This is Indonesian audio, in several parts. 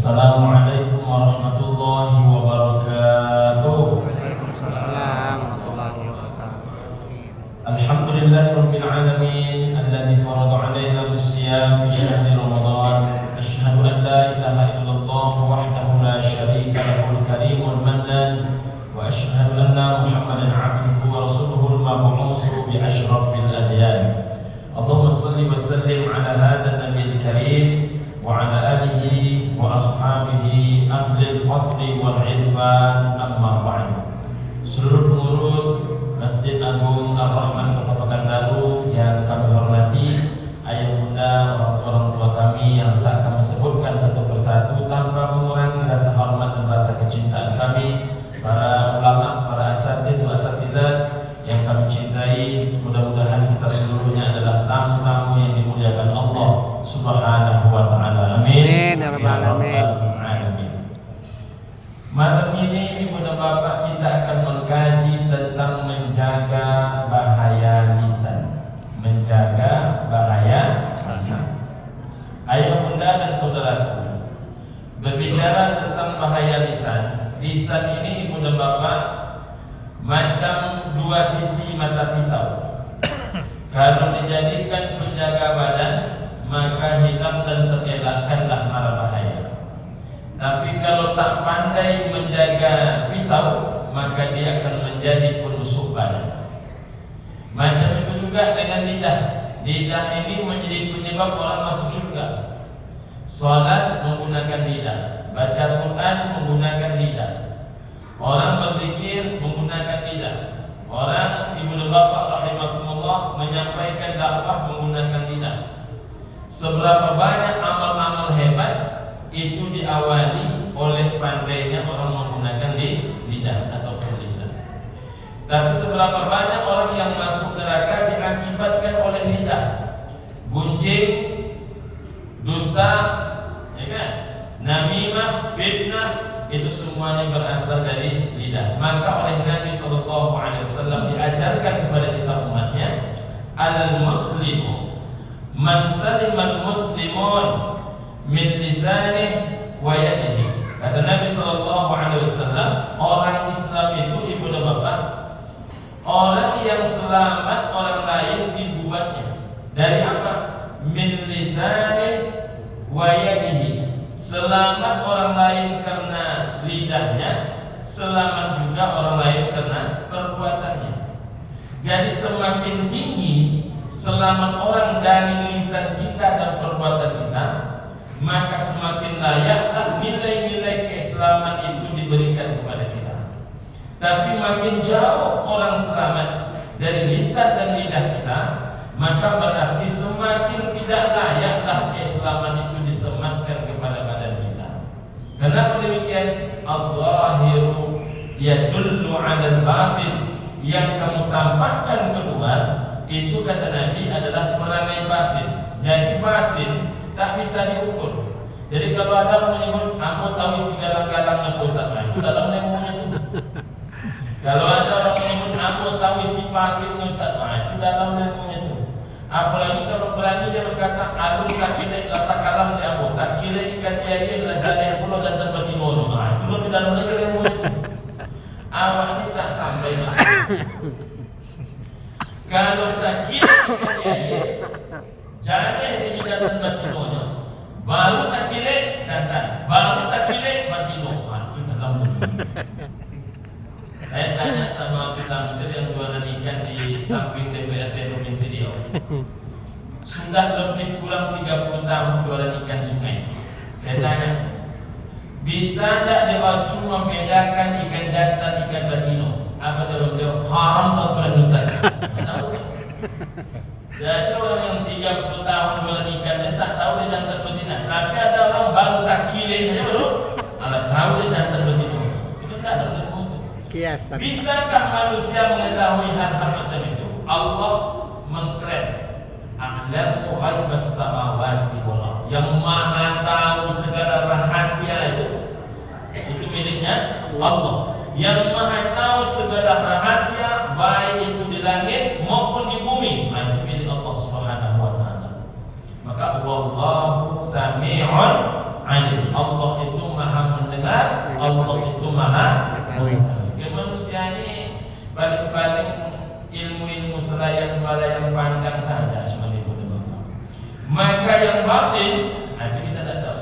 Assalamualaikum warahmatullahi wabarakatuh. Waalaikumsalam warahmatullahi wabarakatuh. Alhamdulillahirabbil alamin alladzi farada 'alaina bis-siyam fi syahri Ramadan. Asyhadu an la ilaha illallah wahdahu la syarika lahul karimul mannan wa asyhadu anna Muhammadan 'abduhu wa rasuluhul mab'uutsu bi asyrafil adyan. Allahumma shalli wa sallim 'ala hadzal nabiyil karim wa 'ala alihi wa ashabihi ahlil fadli wal 'irfan, amma ba'du. Seluruh pengurus Masjid Agung Ar-Rahman Kota Pekanbaru yang kami hormati, ayah bunda, orang tua kami yang tak kami sebutkan satu persatu tanpa mengurangi rasa hormat dan rasa kecintaan kami, para ulama, para asatidzah yang kami cintai, mudah-mudahan kita seluruhnya adalah tamu-tamu yang dimuliakan Allah Subhanahu wa ta'ala. Amin. Ya rabbal alamin. Malam ini ibu dan bapak kita akan mengkaji tentang menjaga bahaya lisan. Menjaga bahaya lisan. Ayah bunda dan saudaraku, berbicara tentang bahaya lisan. Lisan ini ibu dan bapak macam dua sisi mata pisau. Kalau dijadikan penjaga badan, maka hilang dan terelakkanlah mara bahaya. Tapi kalau tak pandai menjaga pisau, maka dia akan menjadi penusuk badan. Macam itu juga dengan lidah. Lidah ini menjadi penyebab orang masuk surga. Salat menggunakan lidah, baca Quran menggunakan lidah, orang berzikir menggunakan lidah, orang ibu dan bapak rahimakumullah menyampaikan dakwah menggunakan lidah. Seberapa banyak amal-amal hebat itu diawali oleh pandainya orang menggunakan lidah atau lisan. Tapi seberapa banyak orang yang masuk neraka diakibatkan oleh lidah. Gunjing, dusta, ya kan? Namimah, fitnah, itu semuanya berasal dari lidah. Maka oleh Nabi SAW diajarkan kepada kita umatnya, al-muslimu man salimal muslimun min lisanih wa yadihi. Kata Nabi SAW, orang Islam itu ibu dan bapak, orang yang selamat orang lain dibuatnya dari apa? Min lisanih wa yadihi. Selamat orang lain karena lidahnya, selamat juga orang lain karena perbuatannya. Jadi semakin tinggi selamat orang dari lisan kita dan perbuatan kita, maka semakin layaklah nilai-nilai keislaman itu diberikan kepada kita. Tapi makin jauh orang selamat dari lisan dan lidah kita, maka berarti semakin tidak layaklah keislaman itu disematkan kepada badan kita. Kenapa demikian? Az-zahiru yadullu 'alal batin. Yang kamu tampakkan keluar itu kata Nabi adalah perangai batin. Jadi batin tak bisa diukur. Jadi kalau ada orang menyebut aku tahu isi galang-galangnya Pak Ustaz, nah itu dalam ilmunya itu. Kalau ada orang menyebut aku tahu isi pakainya Ustaz, nah itu dalam ilmunya itu. Apalagi kalau berani dia berkata alun takile letak kalam di abu takile ikan dia lah jaleh pulau dan terbatimono, nah itu lebih dalam lagi ilmunya itu. Awak ini tak sampai masuk. Kalau takile ikan dia jaleh di dan batimono, baru takile jantan, baru takile batimo, nah itu dalam ilmunya. Saya tanya sama wakil tamsir yang jualan ikan di samping DPRD Provinsi Riau. Sudah lebih kurang 30 tahun jualan ikan sungai. Saya tanya, bisa tidak dia cuma membedakan ikan jantan, ikan batino? Apa jawab beliau? Haram tak Ustaz? Tahu. Jadi orang yang 30 tahun jualan ikan dia tak tahu dia jantan betina. Tapi ada orang baru tak kile saja baru alat tahu dia jantan betina. Itu tak ada. Kiasan. Bisakah manusia mengetahui hal-hal macam itu? Allah mengklaim a'lamu ghaibas samawati wal ardh, yang maha tahu segala rahasia itu miliknya Allah. Yang maha tahu segala rahasia baik itu di langit maupun di bumi, itu milik Allah Subhanahu wa taala. Maka wallahu sami'un alim. Allah itu paling-paling ilmu-ilmu selayang balayang pandang saja cuma itu Bapak. Maka yang batin itu kita tidak tahu.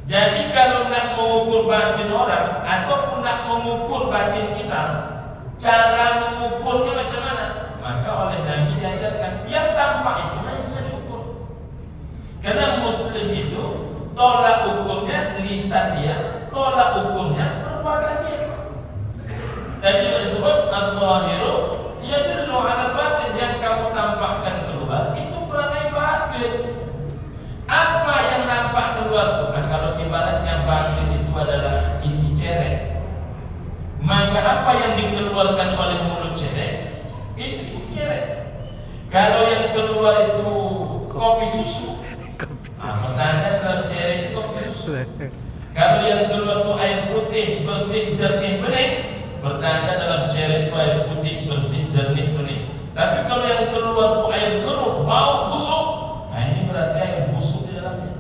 Jadi kalau nak mengukur batin orang ataupun nak mengukur batin kita, cara mengukurnya macam mana? Maka oleh Nabi diajarkan yang tampak itu yang bisa diukur. Karena Muslim itu tolak ukurnya lisan dia, tolak ukurnya perbuatan dia. Dan juga disebut az-zahiru yadullu 'ala batin, yang kamu tampakkan keluar itu perangai batin. Apa yang nampak keluar? Nah, kalau ibaratnya batin itu adalah isi cerek, maka apa yang dikeluarkan oleh mulut cerek itu isi cerek. Kalau yang keluar itu kopi susu, pertanda dalam cerek itu kopi susu. Kalau yang keluar itu air putih bersih jernih bening, bertanda dalam cerek itu air putih bersih jernih bening. Tapi kalau yang keluar itu air keruh bau busuk, nah ini berarti air busuk di dalamnya.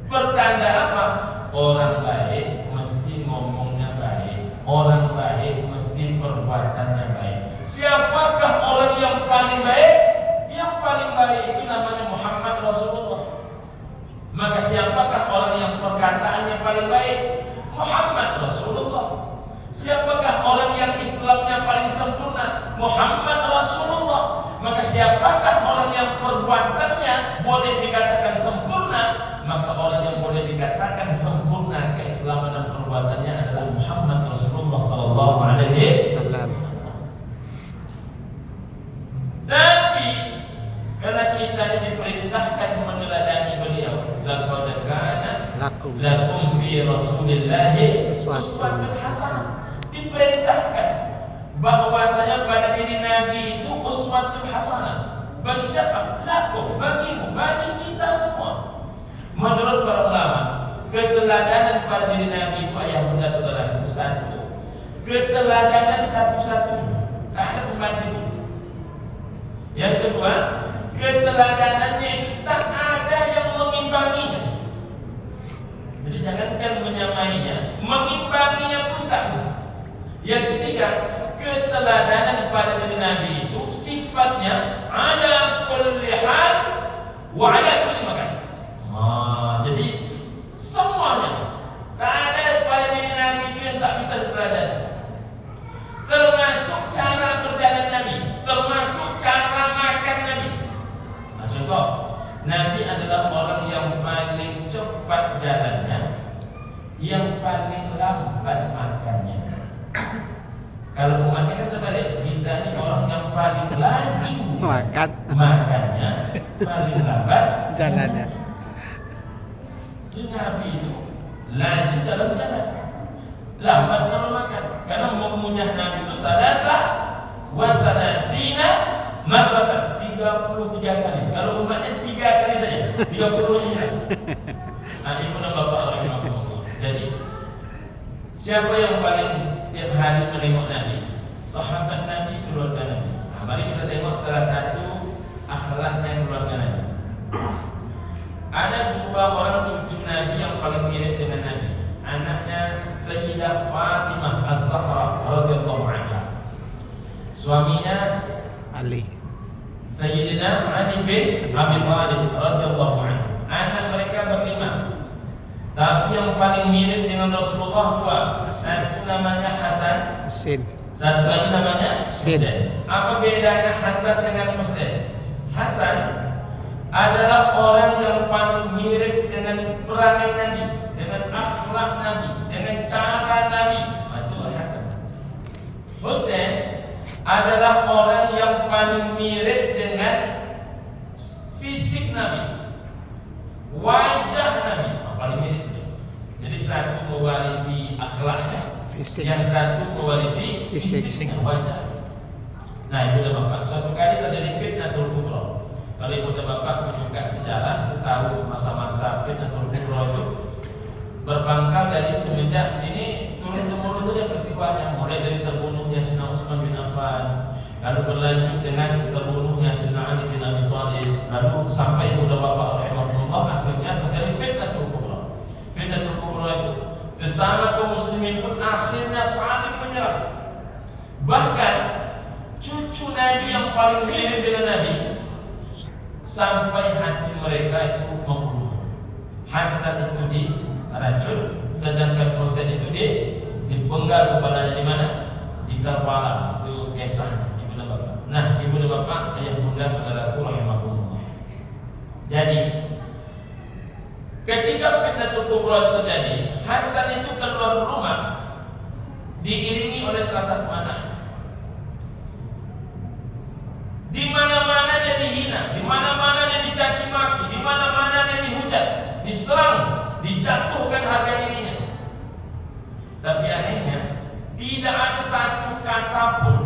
Pertanda apa? Orang baik mesti ngomongnya baik, orang baik mesti perbuatannya baik. Siapakah orang yang paling baik? Yang paling baik itu namanya Muhammad Rasulullah. Maka siapakah orang yang perkataannya paling baik? Muhammad Rasulullah. Siapakah orang yang Islamnya paling sempurna? Muhammad Rasulullah. Maka siapakah orang yang perbuatannya boleh dikatakan sempurna? Maka orang yang boleh dikatakan sempurna keislaman dan perbuatannya adalah Muhammad Rasulullah sallallahu alaihi wasallam. Tapi karena kita diperintahkan meneladani beliau, laqad kana lakum fi Rasulillahi uswatun hasanah. Diperintahkan bahwasanya pada diri Nabi itu uswatun hasanah. Bagi siapa? Lakum, bagimu, bagi kita semua. Menurut para ulama, keteladanan pada diri Nabi itu ayah bunda saudaraku satu. Keteladanan satu-satunya, tak ada pembanding. Yang kedua, keteladanannya itu tak ada yang mengimbanginya. Jadi jangankan menyamainya, mengimbanginya pun tak bisa. Yang ketiga, keteladanan pada diri Nabi itu sifatnya ala kulli hal wa ala kulli makan. Jadi semuanya, tak ada pada diri Nabi itu yang tak bisa diteladani. Termasuk cara berjalan Nabi, termasuk cara makan Nabi. Nah, contoh, Nabi adalah orang yang paling cepat jalannya, yang paling lambat makannya. Kalau umatnya kan terbalik, kita ini orang yang paling laju makannya, paling lambat jalannya. Jadi Nabi itu laju dalam jalan, lambat dalam makan. Karena mengunyah Nabi itu salasa wa salasina marratan, 33 kali. Kalau umatnya 3 kali saja, 30-nya hilang. Nah, ibu dan bapak rahimahumullah. Jadi siapa yang paling tiap hari menengok Nabi? Sahabat Nabi, keluarga Nabi. Nah, mari kita tengok salah satu akhlaknya keluarga Nabi. Ada 2 orang cucu Nabi yang paling mirip dengan Nabi. Anaknya Sayyidah Fatimah Az-Zahra radhiyallahu anha. Suaminya Ali. Sayyidina Ali bin Abi Thalib radhiyallahu anhu. Anak mereka berlima. Tapi yang paling mirip dengan Rasulullah 2. Satu namanya Hasan, Husin. satu lagi namanya Husin. Apa bedanya Hasan dengan Husin? Hasan adalah orang yang paling mirip dengan perangai Nabi, dengan akhlak Nabi, dengan cara Nabi. Itu Hasan. Husin adalah orang yang paling mirip dengan fisik Nabi, wajah Nabi, paling mirip. Jadi satu mewarisi akhlaknya, Fisik. yang satu mewarisi fisiknya, wajah. Nah, ibu dan bapak, suatu kali terjadi fitnatul kubra. Kalau ibu dan bapak menyuka sejarah, itu tahu masa-masa fitnatul kubra itu berpangkal dari semenjak ini turun-temurun saja peristiwanya, mulai dari terbunuhnya Sayyidina Utsman bin Affan, lalu berlanjut dengan terbunuhnya Sayyidina Ali bin Abi Thalib, lalu sampai ibu dan bapak rahimahullah akhirnya terjadi fitnatul kubra. Fitnatul kubra itu sesama kaum muslimin pun akhirnya saling menyerang. Bahkan paling mirip dengan Nabi sampai hati mereka itu membunuh. Hasan itu diracun, sedangkan Husain itu dipenggal kepalanya di mana? Di Karbala. Itu kisah ibunda bapak. Nah, ibunda bapak, ayah bunda, saudaraku rahimakumullah. Jadi ketika Fitnatul Kubra terjadi, Hasan itu keluar rumah diiringi oleh salah satu anak. Di mana-mana dia dihina, di mana-mana dia dicaci maki, di mana-mana dia dihujat, diserang, dijatuhkan harga dirinya. Tapi anehnya, tidak ada satu kata pun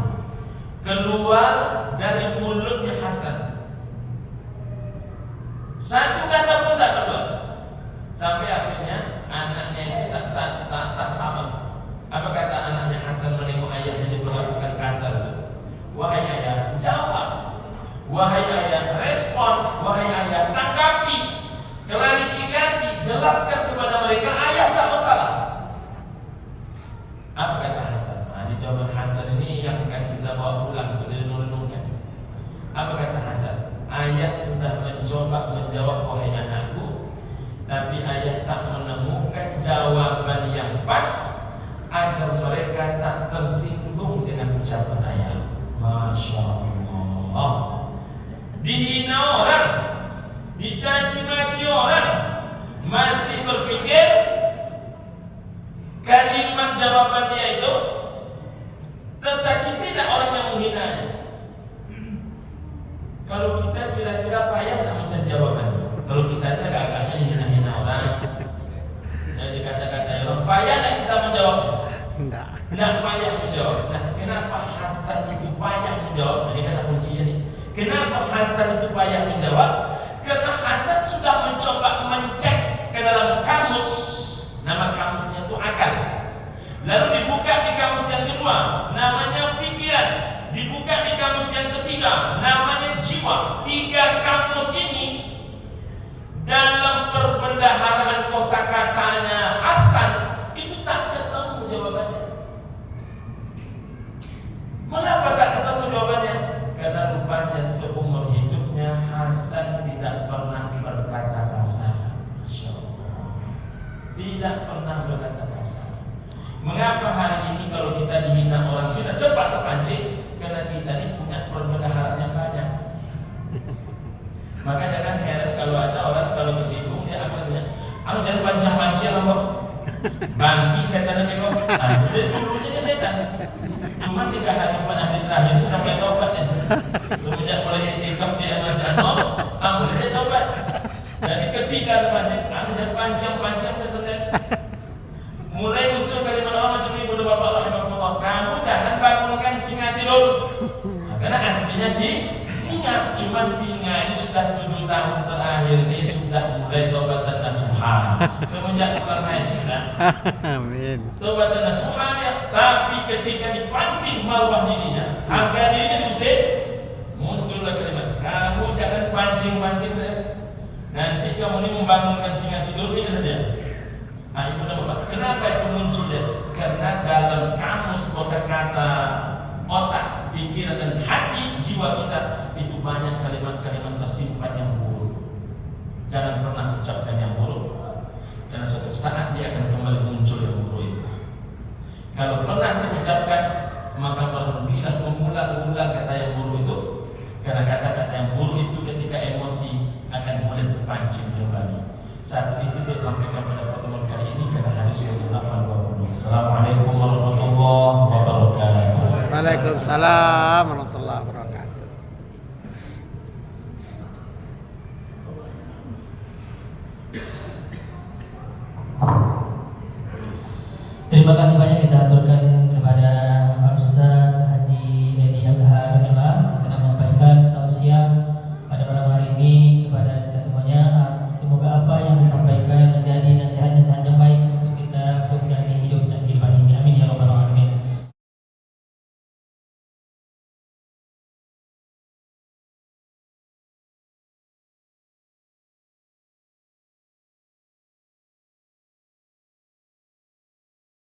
keluar dari mulutnya Hasan. Satu kata pun tak keluar. Sampai akhirnya anaknya itu tak sabar. Apa kata anaknya Hasan menengok ayahnya diperlakukan kasar itu? Wahai ayah, jawab. Wahai ayah, respon. Wahai ayah, tanggapi. Klarifikasi, jelaskan kepada mereka ayah tak bersalah. Apa kata Hasan? Nah, di jawaban Hasan ini yang akan kita bawa pulang untuk direnung-renungkan. Apa kata Hasan? Ayah sudah mencoba menjawab wahai anakku, tapi ayah tak menemukan jawaban yang pas agar mereka tak tersinggung dengan ucapan ayah. Masya Allah. Dihina orang, dicaci maki orang, masih berpikir kalimat jawaban dia itu tersakiti tidak orang yang menghinanya. Kalau kita kira-kira payah tak mencari jawabannya. Kalau kita agak-agaknya dihina-hina orang, jadi kata-kata orang, payah tak kita menjawabnya? Tidak payah menjawab. Nah, kenapa Hasan itu payah menjawab? Nah, ini kata kuncinya nih. Kenapa Hasan itu payah menjawab? Karena Hasan sudah mencoba mencek ke dalam kamus. Nama kamusnya itu akal. Lalu dibuka di kamus yang kedua, namanya pikiran. Dibuka di kamus yang ketiga, namanya jiwa. 3 kamus ini dalam perbendaharaan kosakatanya Hasan itu tak ketemu jawabannya. Mengapa tak ketemu jawabannya? Karena rupanya seumur hidupnya Hasan tidak pernah berkata kasar. Masya Allah. Tidak pernah berkata kasar. Mengapa hari ini kalau kita dihina orang kita cepat terpancing? Karena kita ini punya perbendaharaan yang banyak. Maka jangan heran kalau ada orang kalau kesinggung dia akhirnya, jangan pancing-pancing kok. Bangki setan kok. Jadi dulunya dia setan. Cuma 3 hari hari terakhir sudah mulai tobat ya. Semenjak mulai iktikaf dia masih mulai dia tobat. Jadi ketika jangan pancing setan mulai muncul kalimat Allah macam ini, Bapak Allah rahimahullah, kamu jangan bangunkan singa tidur. Karena aslinya singa, cuman singa ini sudah 7 tahun terakhir ini sudah mulai tobat dan nasuha. Semenjak pulang haji kan. Amin. Tobat dan nasuha ya, tapi ketika dipancing marwah dirinya, harga dirinya diusir, muncullah kalimat, kamu jangan pancing-pancing saya. Nanti kamu ini membangunkan singa tidur ini saja. Kenapa itu munculnya? Karena dalam kamus kosakata otak, pikiran dan hati jiwa kita itu banyak kalimat-kalimat tersimpan yang buruk. Jangan pernah ucapkan yang buruk, karena suatu saat dia akan kembali muncul yang buruk itu. Kalau pernah diucapkan, maka berhentilah mengulang-ulang kata yang buruk itu, karena kata-kata yang buruk itu ketika emosi akan mulai terpancing kembali. Saat itu dia sampaikan pada pertemuan kali ini karena hadis yang ke-80. Assalamualaikum warahmatullahi wabarakatuh. Waalaikumsalam warahmatullahi wabarakatuh. Terima kasih banyak kita